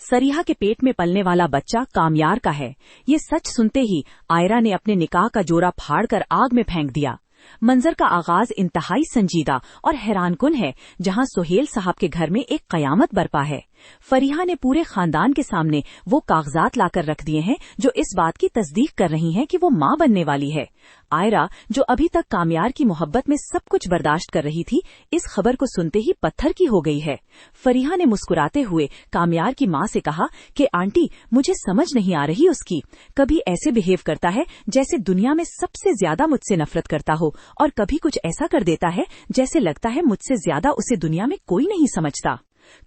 सरीहा के पेट में पलने वाला बच्चा कामयार का है। ये सच सुनते ही आयरा ने अपने निकाह का जोड़ा फाड़कर आग में फेंक दिया। मंजर का आगाज इंतहाई संजीदा और हैरानकुन है, जहां सुहेल साहब के घर में एक कयामत बरपा है। फरीहा ने पूरे खानदान के सामने वो कागजात लाकर रख दिए हैं जो इस बात की तस्दीक कर रही हैं कि वो मां बनने वाली है। आयरा, जो अभी तक कामयार की मोहब्बत में सब कुछ बर्दाश्त कर रही थी, इस खबर को सुनते ही पत्थर की हो गई है। फरीहा ने मुस्कुराते हुए कामयार की मां से कहा कि आंटी, मुझे समझ नहीं आ रही उसकी, कभी ऐसे बिहेव करता है जैसे दुनिया में सबसे ज्यादा मुझसे नफरत करता हो, और कभी कुछ ऐसा कर देता है जैसे लगता है मुझसे ज्यादा उसे दुनिया में कोई नहीं समझता।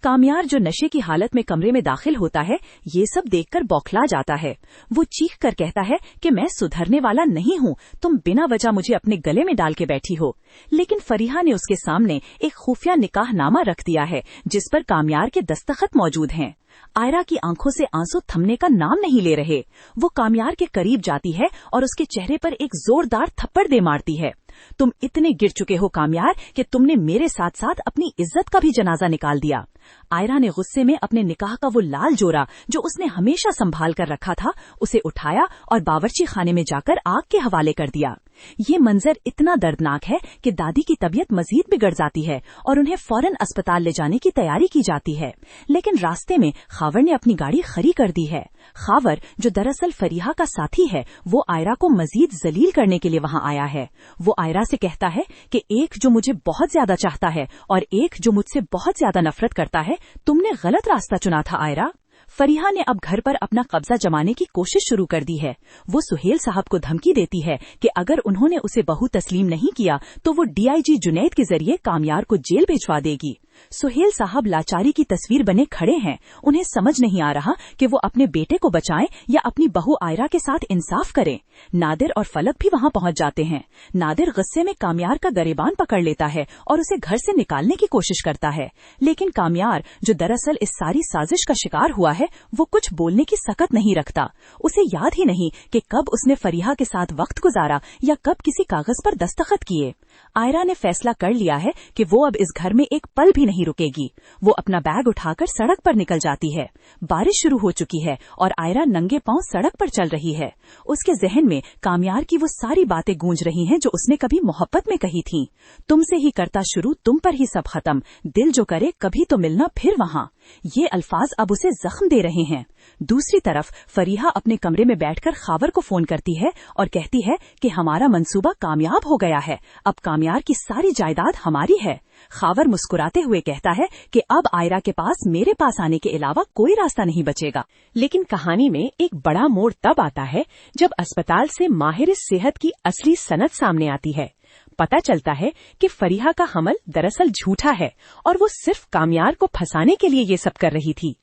कामयार, जो नशे की हालत में कमरे में दाखिल होता है, ये सब देखकर बौखला जाता है। वो चीख कर कहता है कि मैं सुधरने वाला नहीं हूँ, तुम बिना वजह मुझे अपने गले में डाल के बैठी हो। लेकिन फरीहा ने उसके सामने एक खुफिया निकाहनामा रख दिया है जिस पर कामयार के दस्तखत मौजूद हैं। आयरा की आंखों से आंसू थमने का नाम नहीं ले रहे। वो कामयार के करीब जाती है और उसके चेहरे पर एक जोरदार थप्पड़ दे मारती है। तुम इतने गिर चुके हो कामयार कि तुमने मेरे साथ साथ अपनी इज्जत का भी जनाजा निकाल दिया। आयरा ने गुस्से में अपने निकाह का वो लाल जोड़ा जो उसने हमेशा संभाल कर रखा था, उसे उठाया और बावर्ची खाने में जाकर आग के हवाले कर दिया। ये मंजर इतना दर्दनाक है कि दादी की तबीयत मजीद बिगड़ जाती है और उन्हें फौरन अस्पताल ले जाने की तैयारी की जाती है। लेकिन रास्ते में खावर ने अपनी गाड़ी खड़ी कर दी है। खावर, जो दरअसल फरीहा का साथी है, वो आयरा को मजीद जलील करने के लिए वहाँ आया है। वो आयरा से कहता है कि एक जो मुझे बहुत ज्यादा चाहता है और एक जो मुझसे बहुत ज्यादा नफरत करता है, तुमने गलत रास्ता चुना था आयरा। फरीहा ने अब घर पर अपना कब्जा जमाने की कोशिश शुरू कर दी है। वो सुहेल साहब को धमकी देती है कि अगर उन्होंने उसे बहू तस्लीम नहीं किया तो वो डीआईजी जुनैद के जरिए कामयार को जेल भिजवा देगी। सुहेल साहब लाचारी की तस्वीर बने खड़े हैं। उन्हें समझ नहीं आ रहा कि वो अपने बेटे को बचाएं या अपनी बहू आयरा के साथ इंसाफ करें। नादिर और फलक भी वहाँ पहुँच जाते हैं। नादिर गुस्से में कामयार का गरेबान पकड़ लेता है और उसे घर से निकालने की कोशिश करता है। लेकिन कामयार, जो दरअसल इस सारी साजिश का शिकार हुआ है, वो कुछ बोलने की सकत नहीं रखता। उसे याद ही नहीं कि कब उसने फरीहा के साथ वक्त गुजारा या कब किसी कागज पर दस्तखत किए। आयरा ने फैसला कर लिया है कि वो अब इस घर में एक पल भी नहीं रुकेगी। वो अपना बैग उठाकर सड़क पर निकल जाती है। बारिश शुरू हो चुकी है और आयरा नंगे पांव सड़क पर चल रही है। उसके जहन में कामयार की वो सारी बातें गूंज रही हैं जो उसने कभी मोहब्बत में कही थीं। तुमसे ही करता शुरू, तुम पर ही सब खत्म, दिल जो करे कभी तो मिलना फिर वहाँ। ये अल्फाज अब उसे जख्म दे रहे हैं। दूसरी तरफ फरीहा अपने कमरे में बैठकर खावर को फोन करती है और कहती है कि हमारा मंसूबा कामयाब हो गया है, अब कामयार की सारी जायदाद हमारी है। खावर मुस्कुराते हुए कहता है कि अब आयरा के पास मेरे पास आने के अलावा कोई रास्ता नहीं बचेगा। लेकिन कहानी में एक बड़ा मोड़ तब आता है जब अस्पताल से माहिर सेहत की असली सनद सामने आती है। पता चलता है कि फरीहा का हमल दरअसल झूठा है और वो सिर्फ कामयार को फंसाने के लिए ये सब कर रही थी।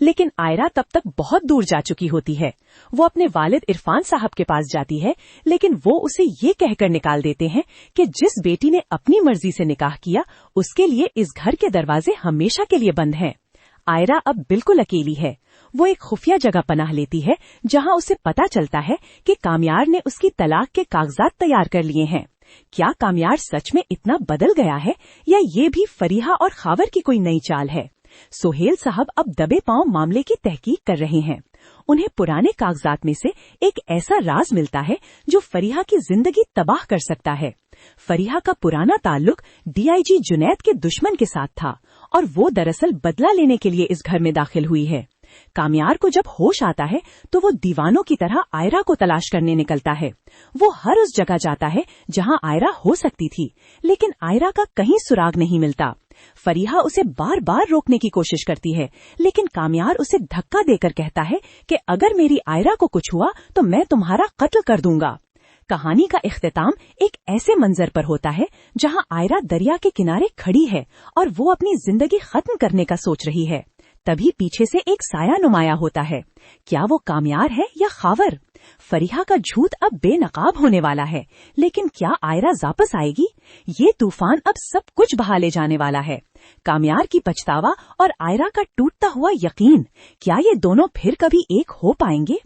लेकिन आयरा तब तक बहुत दूर जा चुकी होती है। वो अपने वालिद इरफान साहब के पास जाती है, लेकिन वो उसे ये कहकर निकाल देते हैं कि जिस बेटी ने अपनी मर्जी से निकाह किया, उसके लिए इस घर के दरवाजे हमेशा के लिए बंद हैं। आयरा अब बिल्कुल अकेली है। वो एक खुफिया जगह पनाह लेती है जहां उसे पता चलता है कि कामयार ने उसकी तलाक के कागजात तैयार कर लिए हैं। क्या कामयार सच में इतना बदल गया है या ये भी फरीहा और खावर की कोई नई चाल है? सुहेल साहब अब दबे पांव मामले की तहकीक कर रहे हैं। उन्हें पुराने कागजात में से एक ऐसा राज मिलता है जो फरीहा की जिंदगी तबाह कर सकता है। फरीहा का पुराना ताल्लुक डीआईजी जुनैद के दुश्मन के साथ था और वो दरअसल बदला लेने के लिए इस घर में दाखिल हुई है। कामयार को जब होश आता है तो वो दीवानों की तरह आयरा को तलाश करने निकलता है। वो हर उस जगह जाता है जहां आयरा हो सकती थी, लेकिन आयरा का कहीं सुराग नहीं मिलता। फरीहा उसे बार बार रोकने की कोशिश करती है, लेकिन कामयार उसे धक्का देकर कहता है कि अगर मेरी आयरा को कुछ हुआ तो मैं तुम्हारा कत्ल कर दूंगा। कहानी का इख्तिताम एक ऐसे मंजर पर होता है जहां आयरा दरिया के किनारे खड़ी है और वो अपनी जिंदगी खत्म करने का सोच रही है। तभी पीछे से एक साया नुमाया होता है। क्या वो कामयार है या खावर? फरीहा का झूठ अब बेनकाब होने वाला है, लेकिन क्या आयरा वापस आएगी? ये तूफान अब सब कुछ बहा ले जाने वाला है। कामयार की पछतावा और आयरा का टूटता हुआ यकीन, क्या ये दोनों फिर कभी एक हो पाएंगे?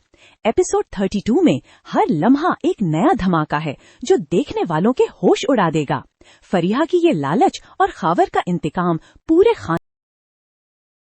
एपिसोड 32 में हर लम्हा एक नया धमाका है जो देखने वालों के होश उड़ा देगा। फरीहा की ये लालच और खावर का इंतकाम पूरे